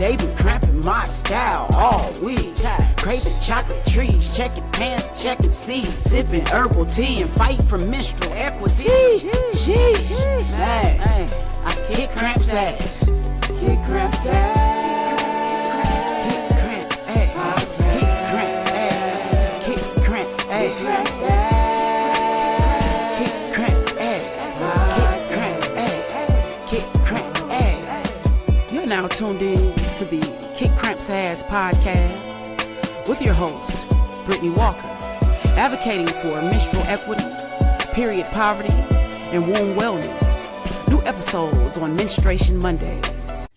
they been cramping my style all week. Craving chocolate treats, checking pants, checking seeds, sipping herbal tea and fight for menstrual equity. Jeez, man, I kick cramps ass. Kick cramps ass. Kick cramps ass. Kick cramps ass. Kick cramps ass. Kick cramps ass. Kick cramps ass. You're now tuned in to the Kick Cramps Ass podcast with your host, Brittany Walker, advocating for menstrual equity, period poverty, and womb wellness. New episodes on Menstruation Mondays.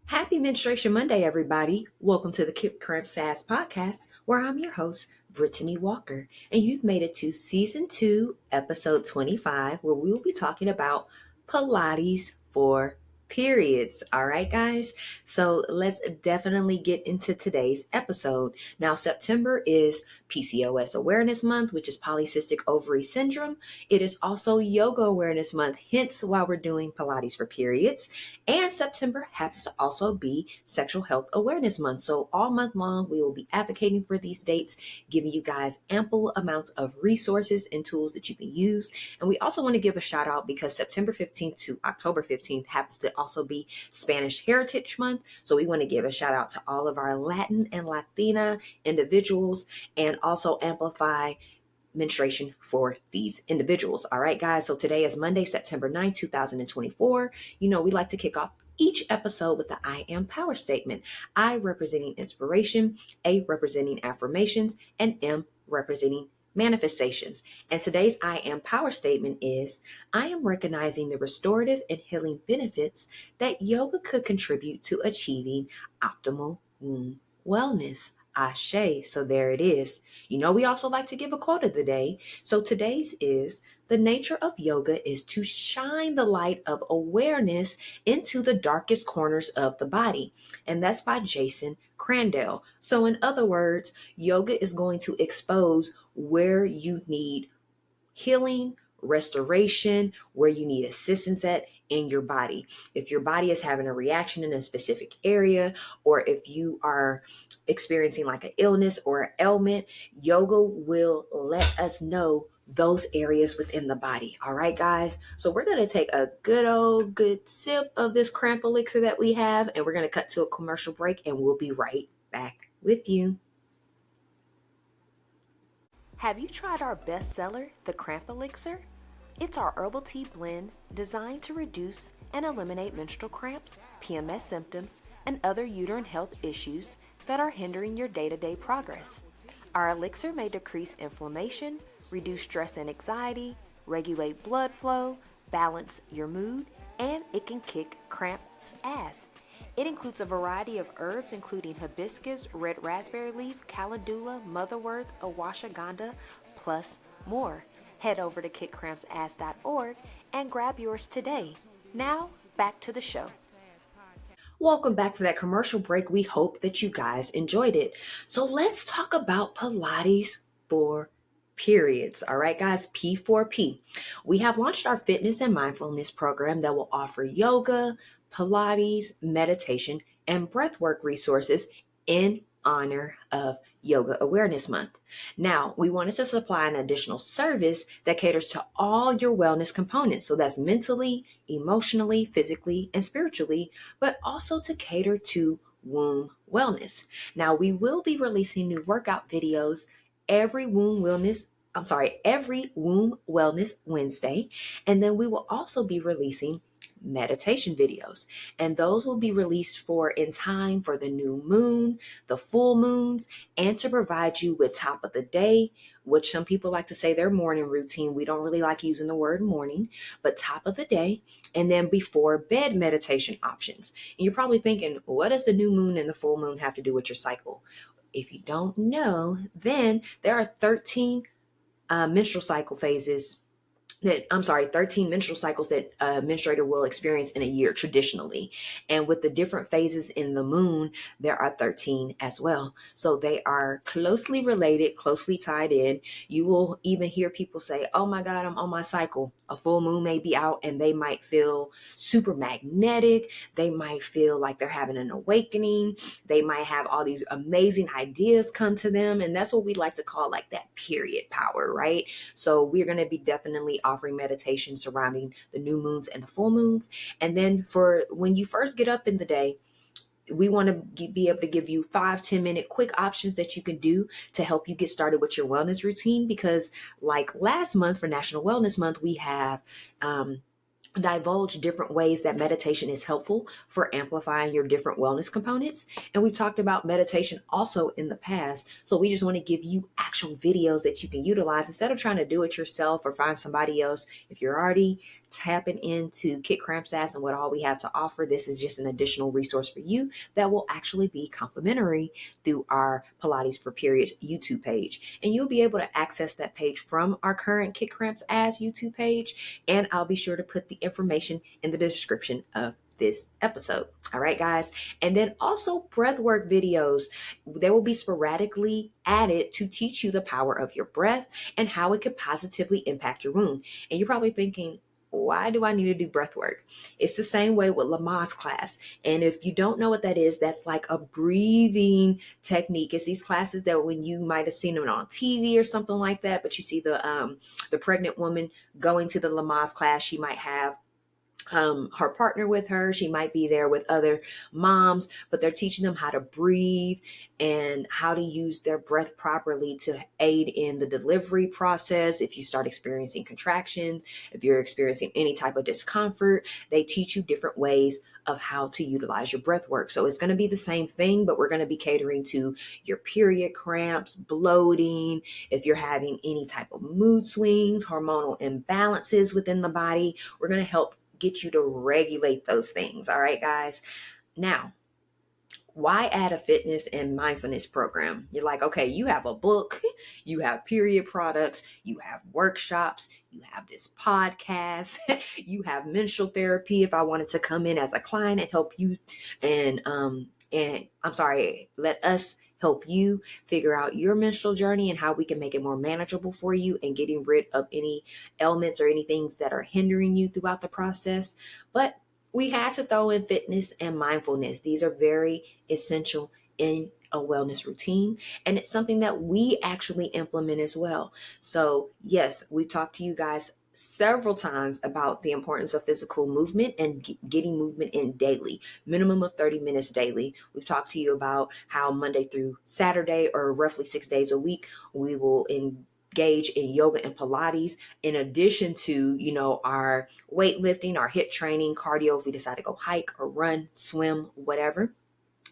Happy Menstruation Monday, everybody. Welcome to the Kick Cramps Ass podcast, where I'm your host, Brittany Walker, and you've made it to Season 2, Episode 25, where we will be talking about Pilates for periods. All right, guys. So let's definitely get into today's episode. Now, September is PCOS Awareness Month, which is Polycystic Ovary Syndrome. It is also Yoga Awareness Month, hence why we're doing Pilates for periods. And September happens to also be Sexual Health Awareness Month. So all month long, we will be advocating for these dates, giving you guys ample amounts of resources and tools that you can use. And we also want to give a shout out because September 15th to October 15th happens to also be Spanish Heritage Month. So we want to give a shout out to all of our Latin and Latina individuals and also amplify menstruation for these individuals. All right, guys. So today is Monday, September 9th, 2024. You know, we like to kick off each episode with the I am power statement. I representing inspiration, A representing affirmations, and M representing manifestations. And today's I am power statement is, I am recognizing the restorative and healing benefits that yoga could contribute to achieving optimal womb wellness. Ashe. So there it is. You know, we also like to give a quote of the day. So today's is, the nature of yoga is to shine the light of awareness into the darkest corners of the body. And that's by Jason Crandell. So in other words, yoga is going to expose where you need healing, restoration, where you need assistance at in your body. If your body is having a reaction in a specific area, or if you are experiencing like an illness or an ailment, yoga will let us know those areas within the body. All right, guys. So we're going to take a good sip of this cramp elixir that we have, and we're going to cut to a commercial break, and we'll be right back with you. Have you tried our bestseller, the Cramp Elixir? It's our herbal tea blend designed to reduce and eliminate menstrual cramps, PMS symptoms, and other uterine health issues that are hindering your day-to-day progress. Our elixir may decrease inflammation, reduce stress and anxiety, regulate blood flow, balance your mood, and it can kick cramps ass. It includes a variety of herbs including hibiscus, red raspberry leaf, calendula, motherwort, ashwagandha, plus more. Head over to kickcrampsass.org and grab yours today. Now, back to the show. Welcome back for that commercial break. We hope that you guys enjoyed it. So let's talk about Pilates for periods. All right, guys, P4P. We have launched our fitness and mindfulness program that will offer yoga, Pilates, meditation, and breathwork resources in honor of Yoga Awareness Month. Now, we wanted to supply an additional service that caters to all your wellness components. So that's mentally, emotionally, physically, and spiritually, but also to cater to womb wellness. Now, we will be releasing new workout videos every womb wellness Wednesday. And then we will also be releasing meditation videos, and those will be released in time for the new moon, the full moons, and to provide you with top of the day, which some people like to say their morning routine. We don't really like using the word morning, but top of the day, and then before bed meditation options. And you're probably thinking, what does the new moon and the full moon have to do with your cycle? If you don't know, then there are 13 menstrual cycle phases 13 menstrual cycles that a menstruator will experience in a year traditionally. And with the different phases in the moon, there are 13 as well. So they are closely related, closely tied in. You will even hear people say, oh my God, I'm on my cycle. A full moon may be out and they might feel super magnetic. They might feel like they're having an awakening. They might have all these amazing ideas come to them. And that's what we like to call like that period power, right? So we're going to be definitely offering meditation surrounding the new moons and the full moons. And then for when you first get up in the day, we want to be able to give you 5-10 minute quick options that you can do to help you get started with your wellness routine. Because like last month for National Wellness Month, we have divulge different ways that meditation is helpful for amplifying your different wellness components. And we've talked about meditation also in the past. So we just want to give you actual videos that you can utilize instead of trying to do it yourself or find somebody else. If you're already tapping into Kick Cramp Sass and what all we have to offer, this is just an additional resource for you that will actually be complimentary through our Pilates for Periods YouTube page. And you'll be able to access that page from our current Kick Cramps Ass YouTube page. And I'll be sure to put the information in the description of this episode. All right, guys. And then also breathwork videos. They will be sporadically added to teach you the power of your breath and how it could positively impact your wound. And you're probably thinking, why do I need to do breath work? It's the same way with Lamaze class. And if you don't know what that is, that's like a breathing technique. It's these classes that when you might have seen them on TV or something like that, but you see the pregnant woman going to the Lamaze class, she might have her partner with her. She might be there with other moms, but they're teaching them how to breathe and how to use their breath properly to aid in the delivery process. If you start experiencing contractions, if you're experiencing any type of discomfort, they teach you different ways of how to utilize your breath work. So it's going to be the same thing, but we're going to be catering to your period cramps, bloating, if you're having any type of mood swings, hormonal imbalances within the body. We're going to help get you to regulate those things. All right, guys. Now, why add a fitness and mindfulness program? You're like, okay, you have a book, you have period products, you have workshops, you have this podcast, you have menstrual therapy. If I wanted to come in as a client and help you let us help you figure out your menstrual journey and how we can make it more manageable for you and getting rid of any ailments or any things that are hindering you throughout the process. But we had to throw in fitness and mindfulness. These are very essential in a wellness routine, and it's something that we actually implement as well. So yes, we talked to you guys several times about the importance of physical movement and getting movement in daily, minimum of 30 minutes daily. We've talked to you about how Monday through Saturday, or roughly 6 days a week, we will engage in yoga and Pilates, in addition to, our weightlifting, our HIIT training, cardio, if we decide to go hike or run, swim, whatever.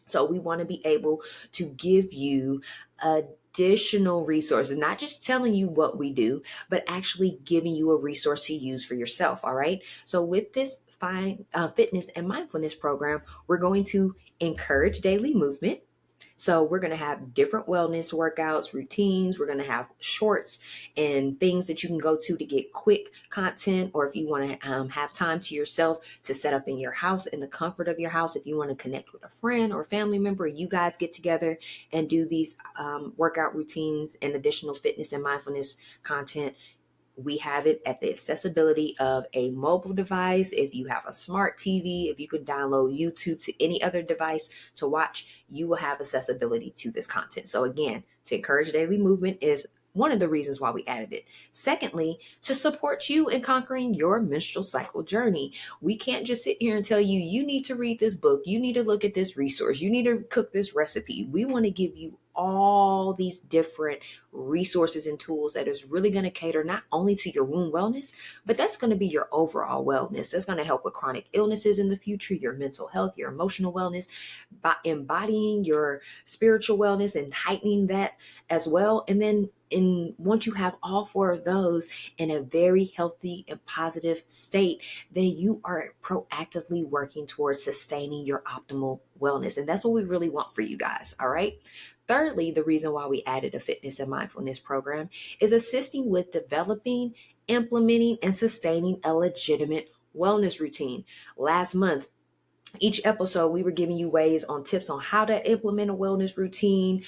So we want to be able to give you additional resources, not just telling you what we do, but actually giving you a resource to use for yourself. All right. So with this fitness and mindfulness program, we're going to encourage daily movement. So we're going to have different wellness workouts, routines. We're going to have shorts and things that you can go to get quick content, or if you want to have time to yourself to set up in your house, in the comfort of your house. If you want to connect with a friend or family member, you guys get together and do these workout routines and additional fitness and mindfulness content. We have it at the accessibility of a mobile device. If you have a smart TV, if you could download YouTube to any other device to watch, you will have accessibility to this content. So again, to encourage daily movement is one of the reasons why we added it. Secondly, to support you in conquering your menstrual cycle journey. We can't just sit here and tell you, you need to read this book, you need to look at this resource, you need to cook this recipe. We want to give you all these different resources and tools that is really going to cater not only to your wound wellness, but that's going to be your overall wellness. That's going to help with chronic illnesses in the future, your mental health, your emotional wellness, by embodying your spiritual wellness and heightening that as well. And then once you have all four of those in a very healthy and positive state, then you are proactively working towards sustaining your optimal wellness. And that's what we really want for you guys. All right. Thirdly, the reason why we added a fitness and mindfulness program is assisting with developing implementing and sustaining a legitimate wellness routine. Last month, each episode we were giving you ways on tips on how to implement a wellness routine.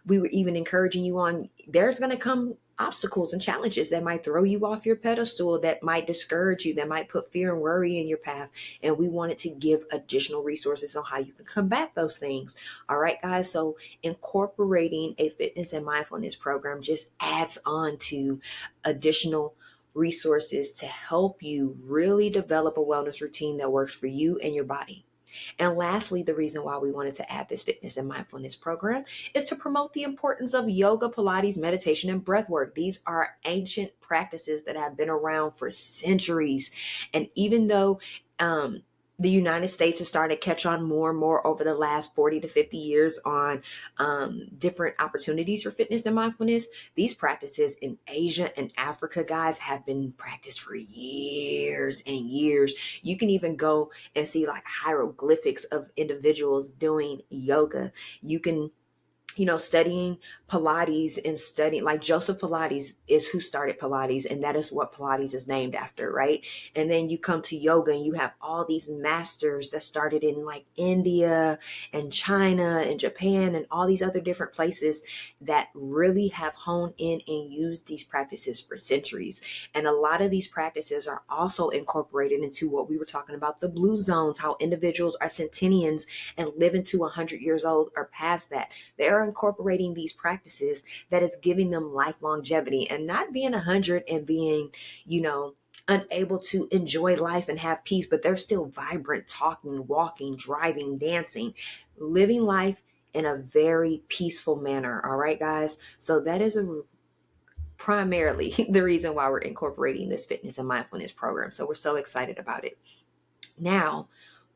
We were even encouraging you on there's going to come obstacles and challenges that might throw you off your pedestal, that might discourage you, that might put fear and worry in your path, and we wanted to give additional resources on how you can combat those things. All right, guys, so incorporating a fitness and mindfulness program just adds on to additional resources to help you really develop a wellness routine that works for you and your body. And lastly, the reason why we wanted to add this fitness and mindfulness program is to promote the importance of yoga, Pilates, meditation, and breath work. These are ancient practices that have been around for centuries. And even though the United States has started to catch on more and more over the last 40 to 50 years on different opportunities for fitness and mindfulness, these practices in Asia and Africa, guys, have been practiced for years and years. You can even go and see like hieroglyphics of individuals doing yoga. You can studying Pilates and studying, like Joseph Pilates is who started Pilates, and that is what Pilates is named after, right? And then you come to yoga and you have all these masters that started in like India and China and Japan and all these other different places that really have honed in and used these practices for centuries. And a lot of these practices are also incorporated into what we were talking about, the blue zones, how individuals are centennials and living to 100 years old or past that. They're incorporating these practices that is giving them life longevity, and not being 100 and being, unable to enjoy life and have peace, but they're still vibrant, talking, walking, driving, dancing, living life in a very peaceful manner. All right, guys. So that is primarily the reason why we're incorporating this fitness and mindfulness program. So we're so excited about it. Now,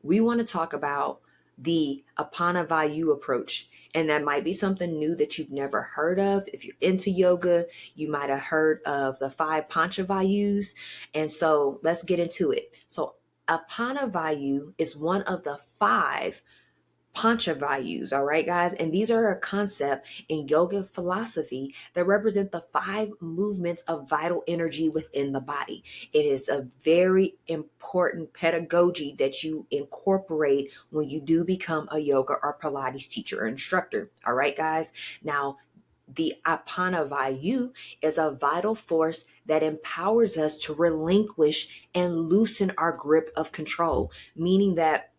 we want to talk about the Apana Vayu approach. And that might be something new that you've never heard of. If you're into yoga, you might have heard of the 5 Panchavayus. And so let's get into it. So Apana Vayu is one of the 5 Panchavayus, all right, guys? And these are a concept in yoga philosophy that represent the 5 movements of vital energy within the body. It is a very important pedagogy that you incorporate when you do become a yoga or Pilates teacher or instructor, all right, guys? Now, the Apana Vayu is a vital force that empowers us to relinquish and loosen our grip of control, meaning that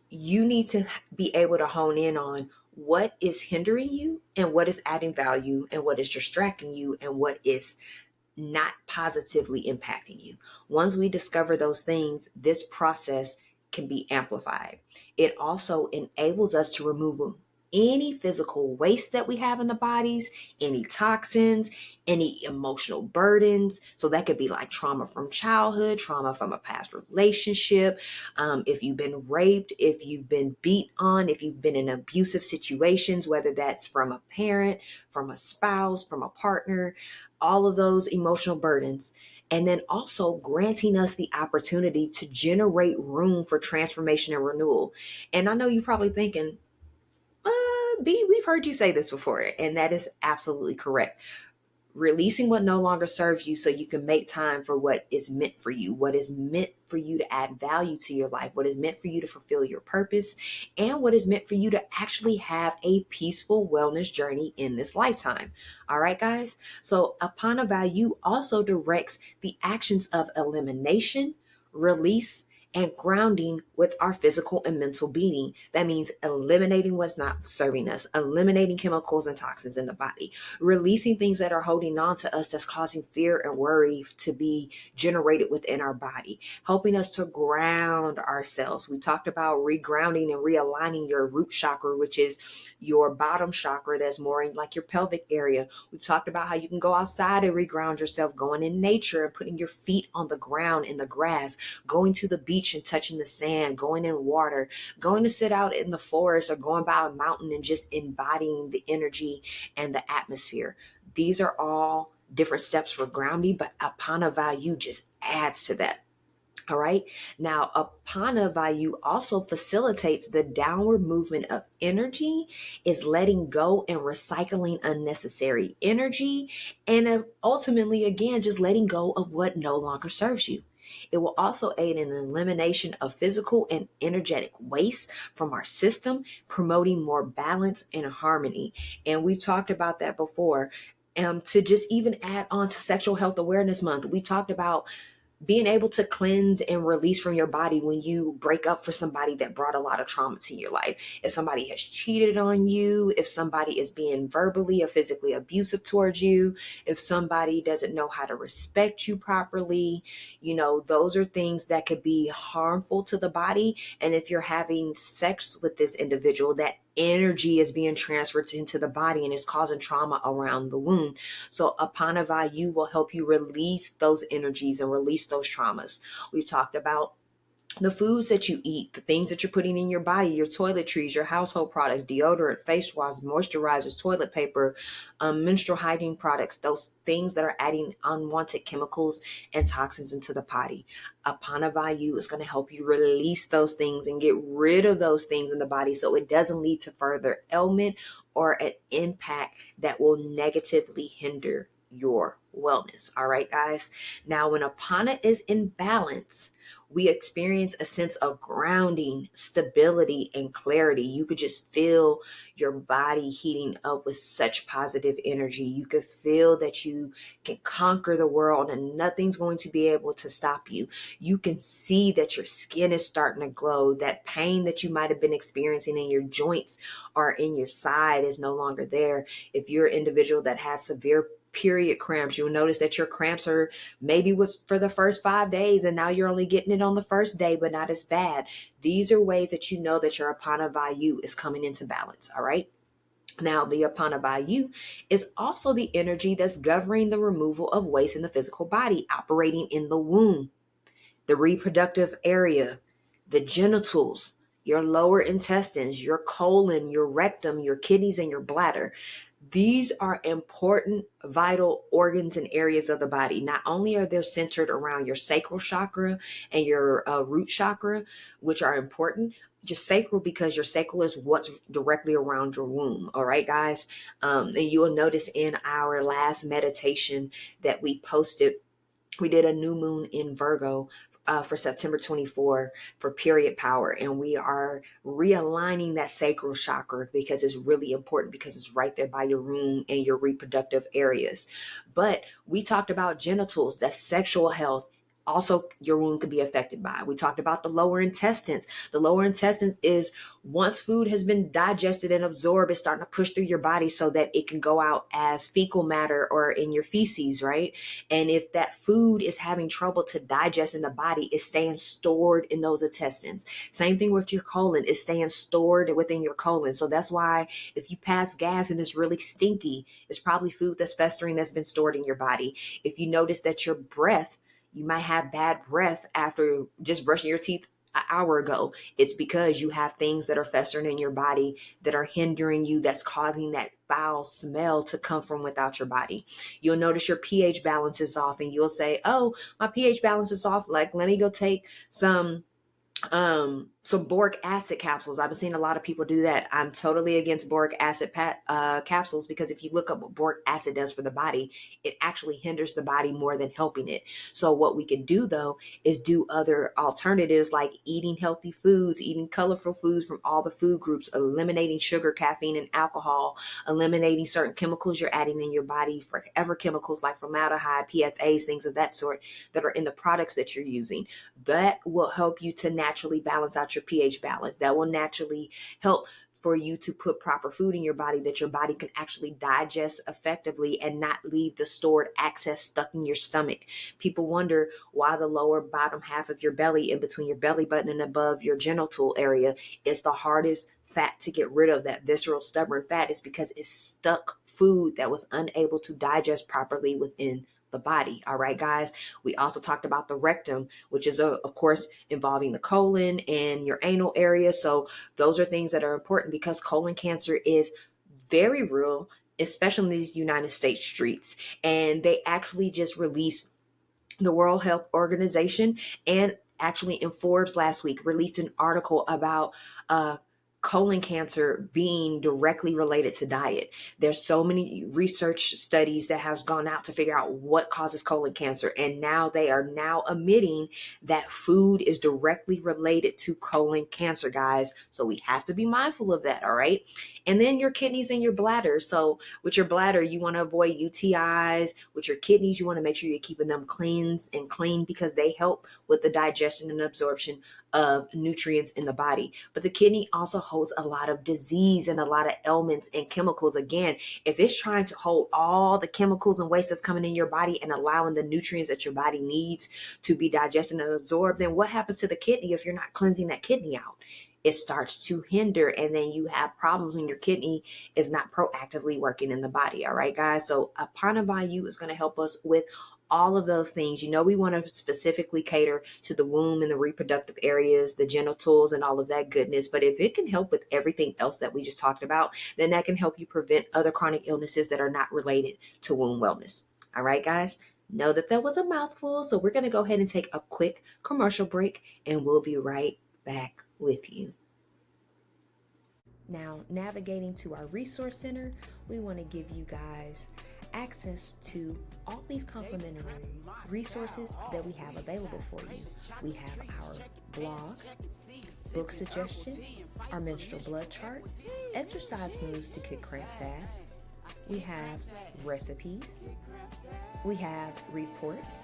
you need to be able to hone in on what is hindering you and what is adding value and what is distracting you and what is not positively impacting you. Once we discover those things, this process can be amplified. It also enables us to remove any physical waste that we have in the bodies, any toxins, any emotional burdens. So that could be like trauma from childhood, trauma from a past relationship. If you've been raped, if you've been beat on, if you've been in abusive situations, whether that's from a parent, from a spouse, from a partner, all of those emotional burdens. And then also granting us the opportunity to generate room for transformation and renewal. And I know you're probably thinking, B, we've heard you say this before, and that is absolutely correct. Releasing what no longer serves you so you can make time for what is meant for you, what is meant for you to add value to your life, what is meant for you to fulfill your purpose, and what is meant for you to actually have a peaceful wellness journey in this lifetime. All right, guys? So Apana Vayu also directs the actions of elimination, release, and grounding with our physical and mental being. That means eliminating what's not serving us, eliminating chemicals and toxins in the body, releasing things that are holding on to us that's causing fear and worry to be generated within our body, helping us to ground ourselves. We talked about regrounding and realigning your root chakra, which is your bottom chakra that's more in like your pelvic area. We talked about how you can go outside and reground yourself, going in nature and putting your feet on the ground in the grass, going to the beach and touching the sand, going in water, going to sit out in the forest or going by a mountain and just embodying the energy and the atmosphere. These are all different steps for grounding, but Apana Vayu just adds to that. All right. Now, Apana Vayu also facilitates the downward movement of energy, is letting go and recycling unnecessary energy, and ultimately, again, just letting go of what no longer serves you. It will also aid in the elimination of physical and energetic waste from our system, promoting more balance and harmony. And we've talked about that before. To just even add on to Sexual Health Awareness Month, we talked about being able to cleanse and release from your body when you break up for somebody that brought a lot of trauma to your life. If somebody has cheated on you, if somebody is being verbally or physically abusive towards you, if somebody doesn't know how to respect you properly, those are things that could be harmful to the body. And if you're having sex with this individual, that energy is being transferred into the body and is causing trauma around the womb. So Apanavayu will help you release those energies and release those traumas. We've talked about the foods that you eat, the things that you're putting in your body, your toiletries, your household products, deodorant, face wash, moisturizers, toilet paper, menstrual hygiene products, those things that are adding unwanted chemicals and toxins into the body. Apanavayu is going to help you release those things and get rid of those things in the body so it doesn't lead to further ailment or an impact that will negatively hinder your wellness. All right, guys. Now, when Apana is in balance, we experience a sense of grounding, stability, and clarity. You could just feel your body heating up with such positive energy. You could feel that you can conquer the world and nothing's going to be able to stop you. You can see that your skin is starting to glow. That pain that you might have been experiencing in your joints or in your side is no longer there. If you're an individual that has severe period cramps, you'll notice that your cramps are maybe was for the first 5 days and now you're only getting it on the first day, but not as bad. These are ways that you know that your Apana Vayu is coming into balance. All right. Now, the Apana Vayu is also the energy that's governing the removal of waste in the physical body, operating in the womb, the reproductive area, the genitals, your lower intestines, your colon, your rectum, your kidneys, and your bladder. These are important, vital organs and areas of the body. Not only are they centered around your sacral chakra and your root chakra, which are important, your sacral, because your sacral is what's directly around your womb. All right, guys. And you will notice in our last meditation that we posted, we did a new moon in Virgo for September 24 for period power. And we are realigning that sacral chakra because it's really important because it's right there by your womb and your reproductive areas. But we talked about genitals, that's sexual health. Also, your womb could be affected by. We talked about the lower intestines. The lower intestines is once food has been digested and absorbed, it's starting to push through your body so that it can go out as fecal matter or in your feces, right? And if that food is having trouble to digest in the body, it's staying stored in those intestines. Same thing with your colon, it's staying stored within your colon. So that's why if you pass gas and it's really stinky, it's probably food that's festering that's been stored in your body. If you notice that your breath, you might have bad breath after just brushing your teeth an hour ago, it's because you have things that are festering in your body that are hindering you, that's causing that foul smell to come from without your body. You'll notice your pH balance is off and you'll say, oh, my pH balance is off. Like, let me go take some boric acid capsules. I've been seeing a lot of people do that. I'm totally against boric acid capsules because if you look up what boric acid does for the body, it actually hinders the body more than helping it. So what we could do though is do other alternatives like eating healthy foods, eating colorful foods from all the food groups, eliminating sugar, caffeine, and alcohol, eliminating certain chemicals you're adding in your body, forever chemicals like formaldehyde, PFAs, things of that sort that are in the products that you're using. That will help you to naturally balance out your pH balance. That will naturally help for you to put proper food in your body that your body can actually digest effectively and not leave the stored excess stuck in your stomach. People wonder why the lower bottom half of your belly, in between your belly button and above your genital area, is the hardest fat to get rid of. That visceral stubborn fat is because it's stuck food that was unable to digest properly within the body. All right, guys. We also talked about the rectum, which is, of course, involving the colon and your anal area. So those are things that are important because colon cancer is very real, especially in these United States streets. And they actually just released the World Health Organization and actually in Forbes last week released an article about colon cancer being directly related to diet. There's so many research studies that have gone out to figure out what causes colon cancer, and now they are now admitting that food is directly related to colon cancer, guys. So we have to be mindful of that, all right? And then your kidneys and your bladder. So with your bladder, you want to avoid UTIs. With your kidneys, you want to make sure you're keeping them cleansed and clean because they help with the digestion and absorption of nutrients in the body. But the kidney also holds a lot of disease and a lot of ailments and chemicals. Again, if it's trying to hold all the chemicals and waste that's coming in your body and allowing the nutrients that your body needs to be digested and absorbed, then what happens to the kidney if you're not cleansing that kidney out? It starts to hinder, and then you have problems when your kidney is not proactively working in the body. All right, guys. So Apana is going to help us with all of those things. We want to specifically cater to the womb and the reproductive areas, the genitals, and all of that goodness. But if it can help with everything else that we just talked about, then that can help you prevent other chronic illnesses that are not related to womb wellness. All right, guys. Know that was a mouthful. So we're going to go ahead and take a quick commercial break, and we'll be right back with you. Now, navigating to our resource center, we want to give you guys access to all these complimentary resources that we have available for you. We have our blog, book suggestions, our menstrual blood chart, exercise moves to kick cramps ass. We have recipes. We have reports.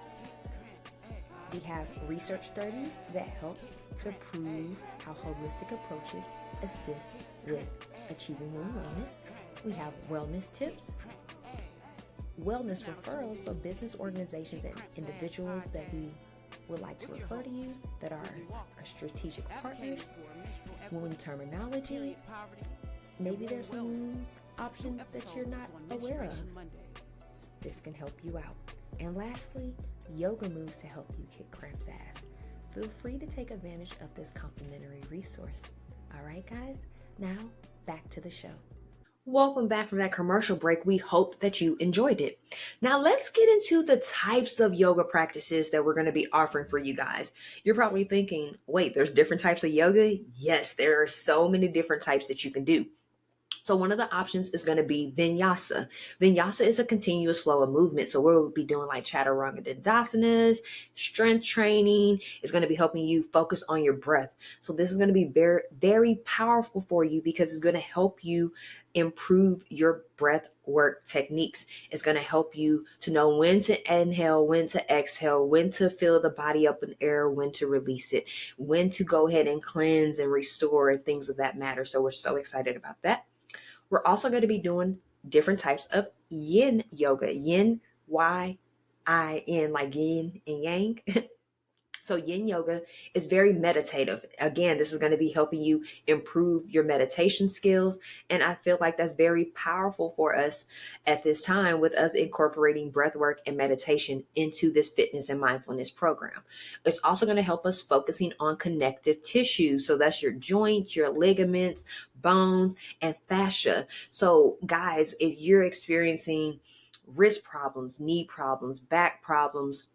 We have research studies that helps to prove how holistic approaches assist with achieving womb wellness. We have wellness tips, wellness referrals, so business organizations and individuals that we would like to refer to you that are our strategic partners, womb terminology. Maybe there's some womb options that you're not aware of. This can help you out. And lastly, yoga moves to help you kick cramps ass. Feel free to take advantage of this complimentary resource. All right, guys, now back to the show. Welcome back from that commercial break. We hope that you enjoyed it. Now let's get into the types of yoga practices that we're going to be offering for you guys. You're probably thinking, wait, there's different types of yoga? Yes, there are so many different types that you can do. So one of the options is going to be vinyasa. Vinyasa is a continuous flow of movement. So we'll be doing like chaturanga dandasanas, strength training. It's going to be helping you focus on your breath. So this is going to be very, very powerful for you because it's going to help you improve your breath work techniques. It's going to help you to know when to inhale, when to exhale, when to fill the body up in air, when to release it, when to go ahead and cleanse and restore and things of that matter. So we're so excited about that. We're also going to be doing different types of yin yoga. Yin, Y-I-N, like yin and yang. So yin yoga is very meditative. Again, this is going to be helping you improve your meditation skills. And I feel like that's very powerful for us at this time with us incorporating breath work and meditation into this fitness and mindfulness program. It's also going to help us focusing on connective tissue. So that's your joints, your ligaments, bones, and fascia. So guys, if you're experiencing wrist problems, knee problems, back problems,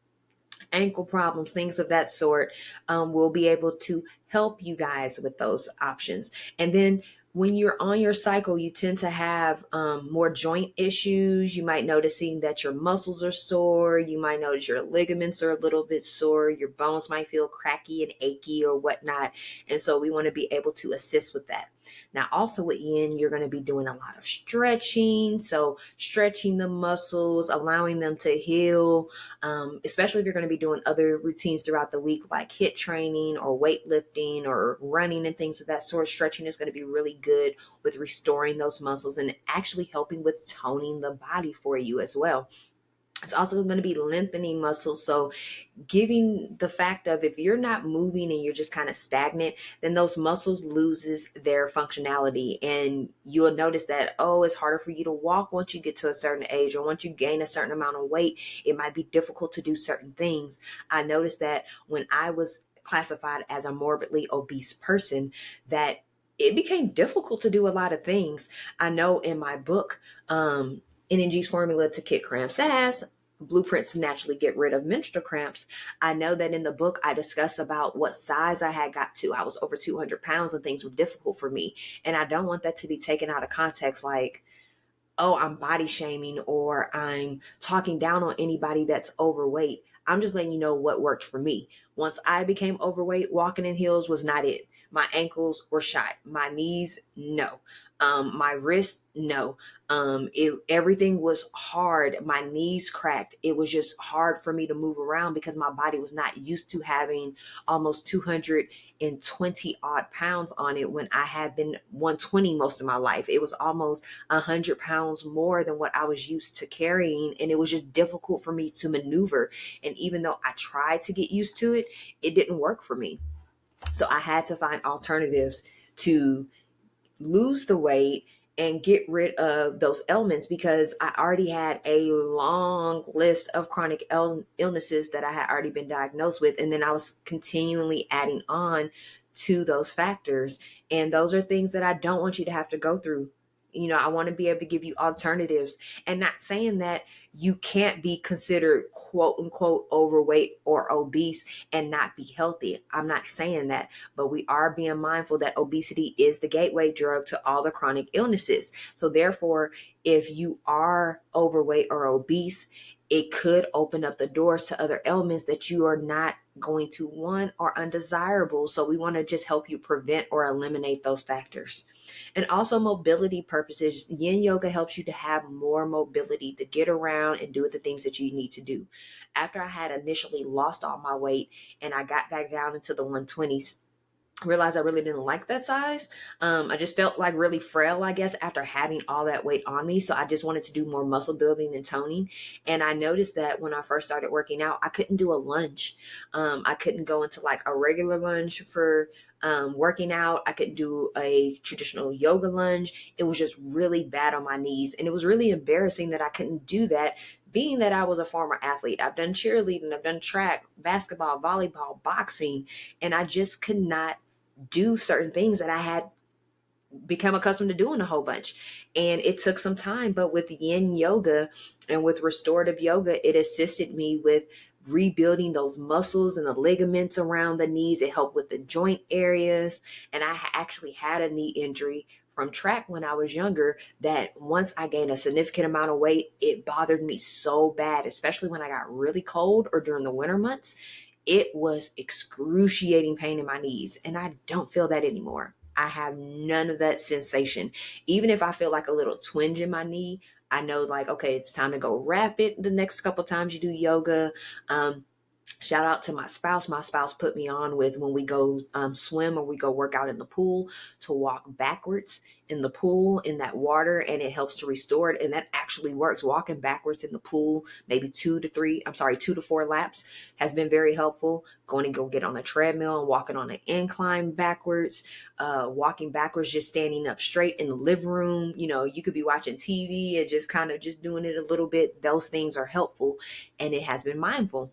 ankle problems, things of that sort, we'll be able to help you guys with those options. And then when you're on your cycle, you tend to have more joint issues. You might noticing that your muscles are sore. You might notice your ligaments are a little bit sore. Your bones might feel cracky and achy or whatnot. And so we want to be able to assist with that. Now, also with yin, you're going to be doing a lot of stretching. So stretching the muscles, allowing them to heal, especially if you're going to be doing other routines throughout the week, like HIIT training or weightlifting or running and things of that sort. Stretching is going to be really good with restoring those muscles and actually helping with toning the body for you as well. It's also going to be lengthening muscles. So giving the fact of if you're not moving and you're just kind of stagnant, then those muscles loses their functionality. And you'll notice that, it's harder for you to walk once you get to a certain age, or once you gain a certain amount of weight, it might be difficult to do certain things. I noticed that when I was classified as a morbidly obese person, that it became difficult to do a lot of things. I know in my book, Energy's Formula to Kick Cramps Ass, blueprints to naturally get rid of menstrual cramps. I know that in the book I discuss about what size I had got to. I was over 200 pounds and things were difficult for me. And I don't want that to be taken out of context like, oh, I'm body shaming or I'm talking down on anybody that's overweight. I'm just letting you know what worked for me. Once I became overweight, walking in heels was not it. My ankles were shot. My knees, no. My wrist, no. Everything was hard. My knees cracked. It was just hard for me to move around because my body was not used to having almost 220 odd pounds on it when I had been 120 most of my life. It was almost 100 pounds more than what I was used to carrying. And it was just difficult for me to maneuver. And even though I tried to get used to it, it didn't work for me. So I had to find alternatives to lose the weight and get rid of those ailments because I already had a long list of chronic illnesses that I had already been diagnosed with. And then I was continually adding on to those factors. And those are things that I don't want you to have to go through. I want to be able to give you alternatives and not saying that you can't be considered quote unquote overweight or obese and not be healthy. I'm not saying that, but we are being mindful that obesity is the gateway drug to all the chronic illnesses. So therefore, if you are overweight or obese, it could open up the doors to other ailments that you are not going to want or undesirable. So we want to just help you prevent or eliminate those factors. And also mobility purposes, yin yoga helps you to have more mobility to get around and do the things that you need to do. After I had initially lost all my weight and I got back down into the 120s, realized I really didn't like that size. I just felt like really frail, I guess, after having all that weight on me. So I just wanted to do more muscle building and toning. And I noticed that when I first started working out, I couldn't do a lunge. I couldn't go into like a regular lunge for working out. I couldn't do a traditional yoga lunge. It was just really bad on my knees. And it was really embarrassing that I couldn't do that, being that I was a former athlete. I've done cheerleading, I've done track, basketball, volleyball, boxing, and I just could not do certain things that I had become accustomed to doing a whole bunch. And it took some time, but with yin yoga and with restorative yoga, it assisted me with rebuilding those muscles and the ligaments around the knees. It helped with the joint areas. And I actually had a knee injury from track when I was younger that once I gained a significant amount of weight, it bothered me so bad, especially when I got really cold or during the winter months. It was excruciating pain in my knees, and I don't feel that anymore. I have none of that sensation. Even if I feel like a little twinge in my knee, I know like, okay, it's time to go wrap it the next couple times you do yoga. Shout out to my spouse. My spouse put me on with when we go swim or we go work out in the pool to walk backwards in the pool in that water, and it helps to restore it. And that actually works. Walking backwards in the pool, maybe 2 to 4 laps has been very helpful. Going to go get on a treadmill and walking on an incline backwards, walking backwards, just standing up straight in the living room. You could be watching TV and just kind of just doing it a little bit. Those things are helpful, and it has been mindful.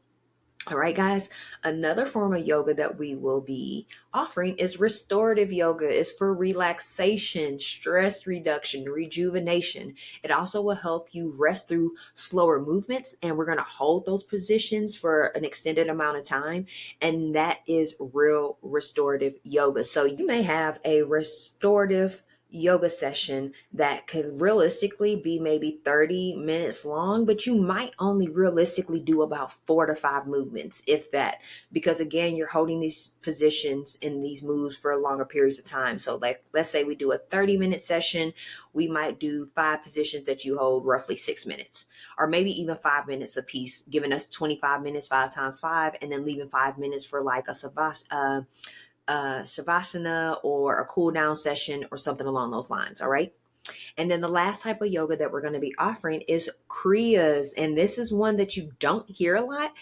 All right, guys, another form of yoga that we will be offering is restorative yoga. It's for relaxation, stress reduction, rejuvenation. It also will help you rest through slower movements, and we're going to hold those positions for an extended amount of time, and that is real restorative yoga. So you may have a restorative yoga session that could realistically be maybe 30 minutes long, but you might only realistically do about 4 to 5 movements, if that, because again, you're holding these positions in these moves for longer periods of time. So like, let's say we do a 30-minute session, we might do 5 positions that you hold roughly 6 minutes, or maybe even 5 minutes a piece, giving us 25 minutes, 5 times 5, and then leaving 5 minutes for like a shavasana or a cool down session or something along those lines. All right. And then the last type of yoga that we're going to be offering is Kriyas. And this is one that you don't hear a lot.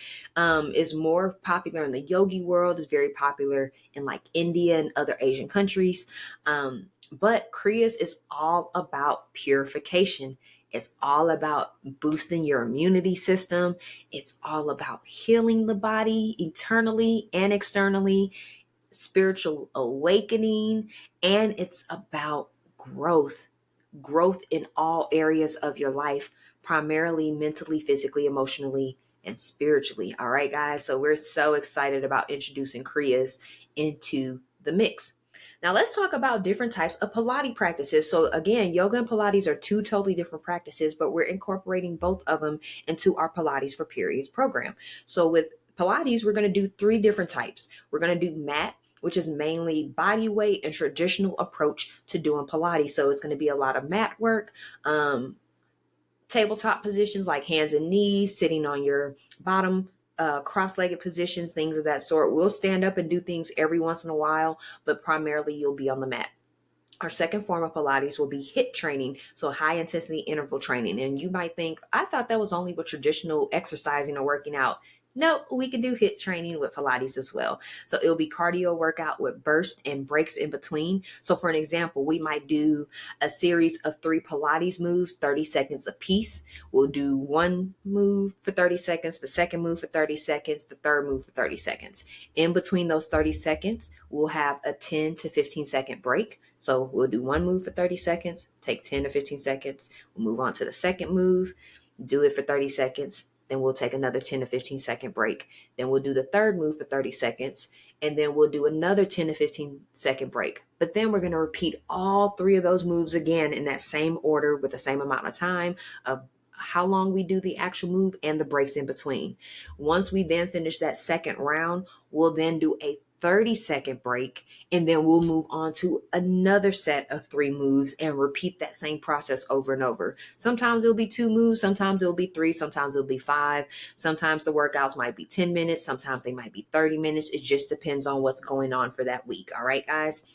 Is more popular in the yogi world, is very popular in like India and other Asian countries. But Kriyas is all about purification. It's all about boosting your immunity system. It's all about healing the body internally and externally, spiritual awakening, and it's about growth in all areas of your life, primarily mentally, physically, emotionally, and spiritually. All right, guys. So we're so excited about introducing Kriyas into the mix. Now let's talk about different types of Pilates practices. So again, yoga and Pilates are two totally different practices, but we're incorporating both of them into our Pilates for Periods program. So with Pilates, we're going to do 3 different types. We're going to do mat, which is mainly body weight and traditional approach to doing Pilates. So it's going to be a lot of mat work, tabletop positions like hands and knees, sitting on your bottom, cross-legged positions, things of that sort. We'll stand up and do things every once in a while, but primarily you'll be on the mat. Our second form of Pilates will be HIIT training, so high intensity interval training. And you might think, I thought that was only with traditional exercising or working out. Nope, we can do HIIT training with Pilates as well. So it'll be cardio workout with bursts and breaks in between. So for an example, we might do a series of 3 Pilates moves, 30 seconds a piece. We'll do one move for 30 seconds, the second move for 30 seconds, the third move for 30 seconds. In between those 30 seconds, we'll have a 10 to 15 second break. So we'll do one move for 30 seconds, take 10 to 15 seconds. We'll move on to the second move, do it for 30 seconds. Then we'll take another 10 to 15 second break. Then we'll do the third move for 30 seconds. And then we'll do another 10 to 15 second break. But then we're going to repeat all 3 of those moves again in that same order with the same amount of time of how long we do the actual move and the breaks in between. Once we then finish that second round, we'll then do a 30-second break, and then we'll move on to another set of 3 moves and repeat that same process over and over. Sometimes it'll be 2 moves, sometimes it'll be 3, sometimes it'll be 5. Sometimes the workouts might be 10 minutes, sometimes they might be 30 minutes. It just depends on what's going on for that week. All right, guys?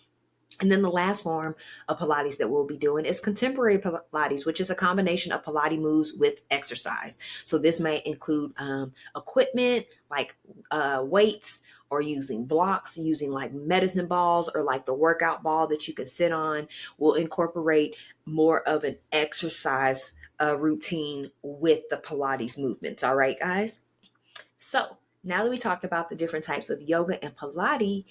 And then the last form of Pilates that we'll be doing is contemporary Pilates, which is a combination of Pilates moves with exercise. So this may include equipment like weights, or using blocks, using like medicine balls or like the workout ball that you can sit on. We'll incorporate more of an exercise routine with the Pilates movements. All right, guys? So now that we talked about the different types of yoga and Pilates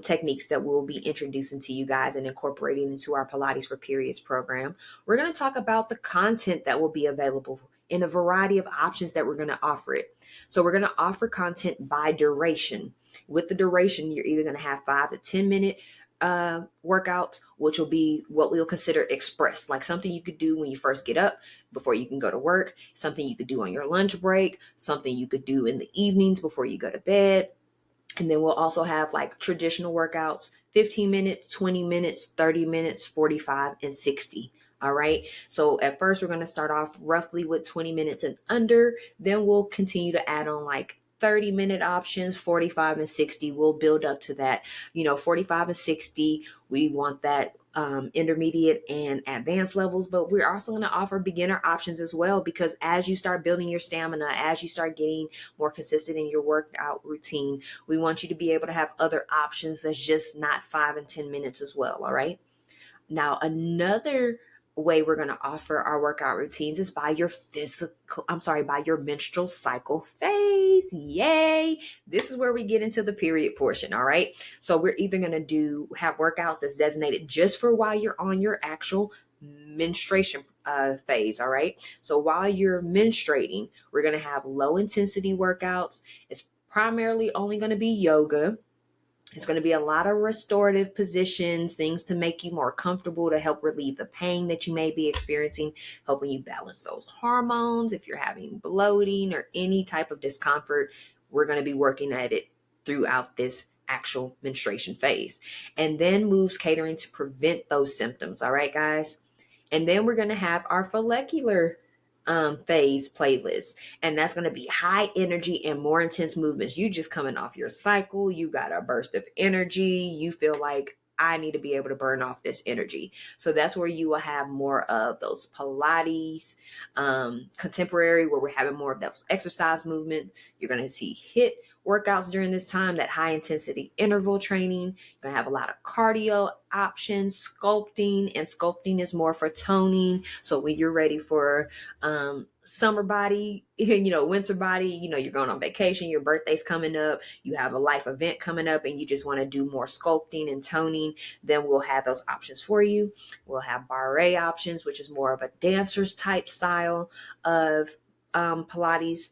techniques that we'll be introducing to you guys and incorporating into our Pilates for Periods program, we're going to talk about the content that will be available in a variety of options that we're going to offer it. So we're going to offer content by duration. With the duration, you're either going to have 5 to 10 minute workouts, which will be what we'll consider express, like something you could do when you first get up before you can go to work, something you could do on your lunch break, something you could do in the evenings before you go to bed. And then we'll also have like traditional workouts, 15 minutes, 20 minutes, 30 minutes, 45, and 60. All right. So at first, we're going to start off roughly with 20 minutes and under. Then we'll continue to add on like 30-minute options, 45 and 60. We'll build up to that. 45 and 60, we want that intermediate and advanced levels, but we're also going to offer beginner options as well, because as you start building your stamina, as you start getting more consistent in your workout routine, we want you to be able to have other options that's just not 5 and 10 minutes as well. All right. Now, another way we're going to offer our workout routines is by your menstrual cycle phase. Yay. This is where we get into the period portion. All right. So we're either going to have workouts that's designated just for while you're on your actual menstruation phase. All right. So while you're menstruating, we're going to have low intensity workouts. It's primarily only going to be yoga. It's going to be a lot of restorative positions, things to make you more comfortable, to help relieve the pain that you may be experiencing, helping you balance those hormones. If you're having bloating or any type of discomfort, we're going to be working at it throughout this actual menstruation phase. And then moves catering to prevent those symptoms. All right, guys. And then we're going to have our follicular phase playlist, and that's going to be high energy and more intense movements. You just coming off your cycle, you got a burst of energy, you feel like I need to be able to burn off this energy. So that's where you will have more of those Pilates, contemporary, where we're having more of those exercise movement. You're going to see HIIT workouts during this time, that high intensity interval training. You're going to have a lot of cardio options, sculpting, and sculpting is more for toning. So when you're ready for summer body, winter body, you're going on vacation, your birthday's coming up, you have a life event coming up, and you just want to do more sculpting and toning, then we'll have those options for you. We'll have barre options, which is more of a dancer's type style of Pilates.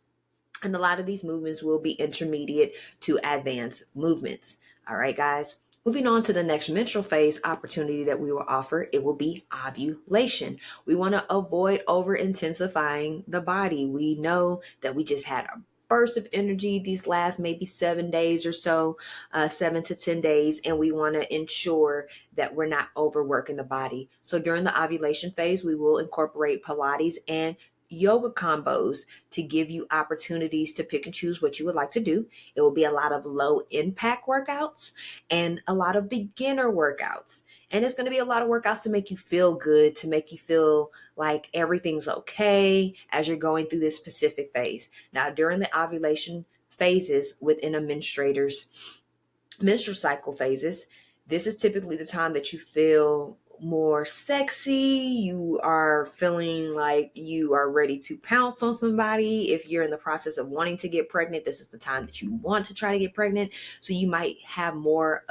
And a lot of these movements will be intermediate to advanced movements. All right, guys. Moving on to the next menstrual phase opportunity that we will offer, it will be ovulation. We want to avoid over intensifying the body. We know that we just had a burst of energy these last maybe 7 days or so, 7 to 10 days, and we want to ensure that we're not overworking the body. So during the ovulation phase, we will incorporate Pilates and yoga combos to give you opportunities to pick and choose what you would like to do. It will be a lot of low impact workouts and a lot of beginner workouts. And it's going to be a lot of workouts to make you feel good, to make you feel like everything's okay as you're going through this specific phase. Now, during the ovulation phases within a menstruator's menstrual cycle phases, this is typically the time that you feel more sexy. You are feeling like you are ready to pounce on somebody. If you're in the process of wanting to get pregnant, this is the time that you want to try to get pregnant. So you might have more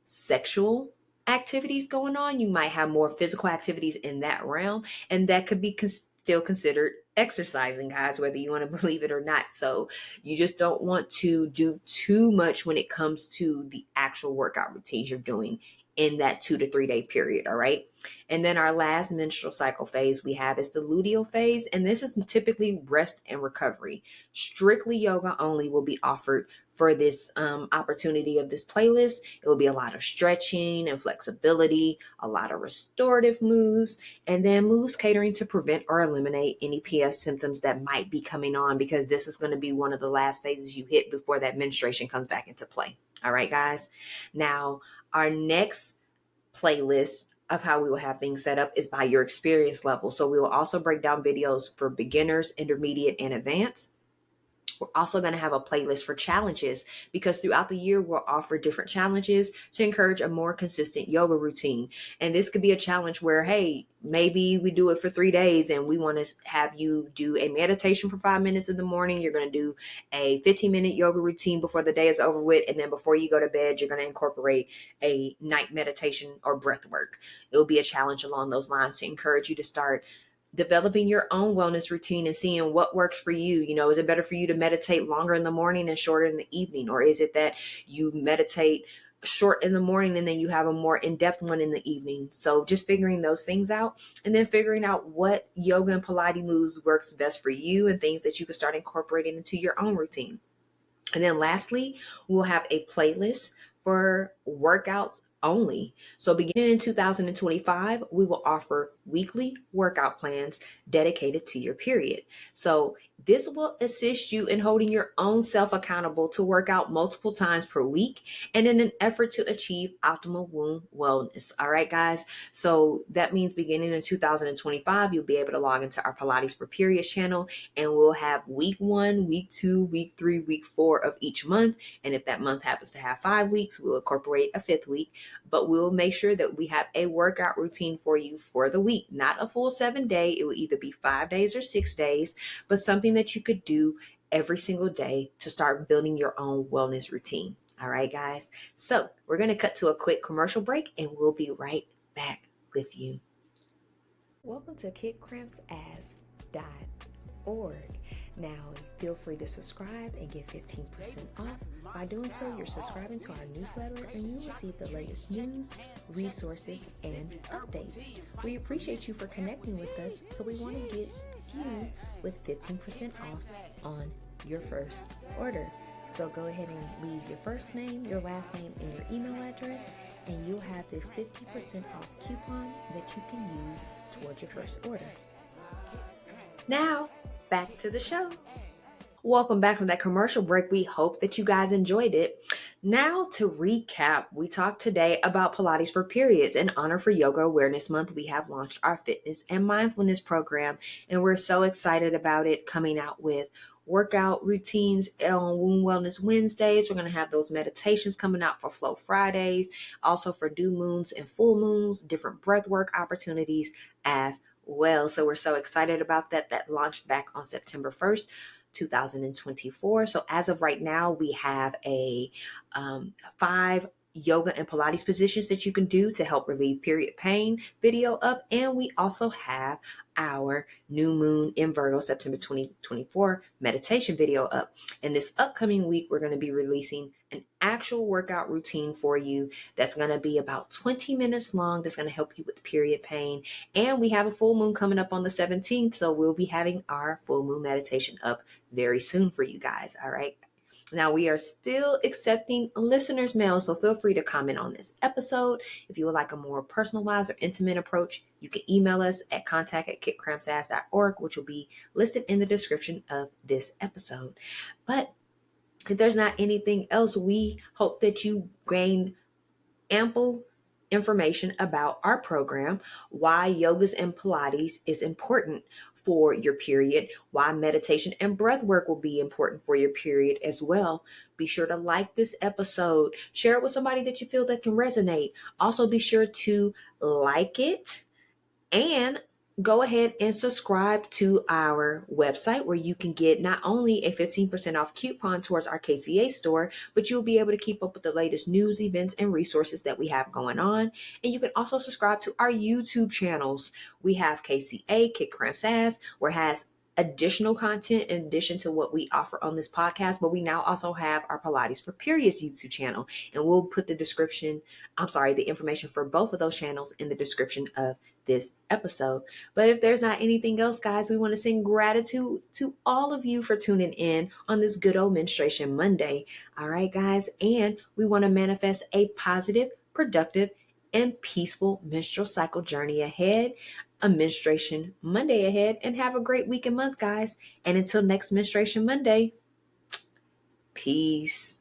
sexual activities going on. You might have more physical activities in that realm, and that could be still considered exercising, guys, whether you want to believe it or not. So you just don't want to do too much when it comes to the actual workout routines you're doing in that 2 to 3 day period. All right. And then our last menstrual cycle phase we have is the luteal phase. And this is typically rest and recovery. Strictly yoga only will be offered for this opportunity of this playlist. It will be a lot of stretching and flexibility, a lot of restorative moves, and then moves catering to prevent or eliminate any PS symptoms that might be coming on, because this is going to be one of the last phases you hit before that menstruation comes back into play. All right, guys. Now, our next playlist of how we will have things set up is by your experience level. So we will also break down videos for beginners, intermediate, and advanced. We're also going to have a playlist for challenges, because throughout the year, we'll offer different challenges to encourage a more consistent yoga routine. And this could be a challenge where, hey, maybe we do it for 3 days and we want to have you do a meditation for 5 minutes in the morning. You're going to do a 15-minute yoga routine before the day is over with. And then before you go to bed, you're going to incorporate a night meditation or breath work. It will be a challenge along those lines to encourage you to start developing your own wellness routine and seeing what works for you. Is it better for you to meditate longer in the morning and shorter in the evening? Or is it that you meditate short in the morning and then you have a more in-depth one in the evening? So just figuring those things out, and then figuring out what yoga and Pilates moves works best for you and things that you can start incorporating into your own routine. And then lastly, we'll have a playlist for workouts only. So beginning in 2025, we will offer weekly workout plans dedicated to your period. So this will assist you in holding your own self accountable to work out multiple times per week, and in an effort to achieve optimal womb wellness. All right, guys. So that means beginning in 2025, you'll be able to log into our Pilates for Periods channel, and we'll have week 1, week 2, week 3, week 4 of each month. And if that month happens to have 5 weeks, we'll incorporate a 5th week. But we'll make sure that we have a workout routine for you for the week, not a full 7-day. It will either be 5 days or 6 days, but something that you could do every single day to start building your own wellness routine. All right, guys. So we're going to cut to a quick commercial break, and we'll be right back with you. Welcome to kickcrampsass.org. Now, feel free to subscribe and get 15% off. By doing so, you're subscribing to our newsletter and you receive the latest news, resources, and updates. We appreciate you for connecting with us, so we want to get you with 15% off on your first order. So go ahead and leave your first name, your last name, and your email address, and you'll have this 50% off coupon that you can use towards your first order. Now, back to the show. Welcome back from that commercial break. We hope that you guys enjoyed it. Now, to recap, we talked today about Pilates for Periods. In honor for Yoga Awareness Month, we have launched our fitness and mindfulness program, and we're so excited about it, coming out with workout routines on Womb Wellness Wednesdays. We're going to have those meditations coming out for Flow Fridays, also for new moons and full moons, different breath work opportunities as well. So we're so excited about that. That launched back on September 1st. 2024. So as of right now, we have a 5 yoga and Pilates positions that you can do to help relieve period pain video up. And we also have our new moon in Virgo September 2024 meditation video up. And this upcoming week, we're going to be releasing an actual workout routine for you that's going to be about 20 minutes long. That's going to help you with period pain. And we have a full moon coming up on the 17th. So we'll be having our full moon meditation up very soon for you guys. All right. Now, we are still accepting listeners' mail, so feel free to comment on this episode. If you would like a more personalized or intimate approach, you can email us at contact@kitkrampsass.org, which will be listed in the description of this episode. But if there's not anything else, we hope that you gain ample information about our program, why yogas and Pilates is important for your period, why meditation and breath work will be important for your period as well. Be sure to like this episode, share it with somebody that you feel that can resonate. Also be sure to like it and go ahead and subscribe to our website where you can get not only a 15% off coupon towards our KCA store, but you'll be able to keep up with the latest news, events, and resources that we have going on. And you can also subscribe to our YouTube channels. We have KCA, Kick Cramps Ass, where it has additional content in addition to what we offer on this podcast, but we now also have our Pilates for Periods YouTube channel, and we'll put the information for both of those channels in the description of this episode. But if there's not anything else, guys, we want to send gratitude to all of you for tuning in on this good old Menstruation Monday. All right, guys, and we want to manifest a positive, productive, and peaceful menstrual cycle journey ahead, a Menstruation Monday ahead, and have a great week and month, guys. And until next Menstruation Monday, peace.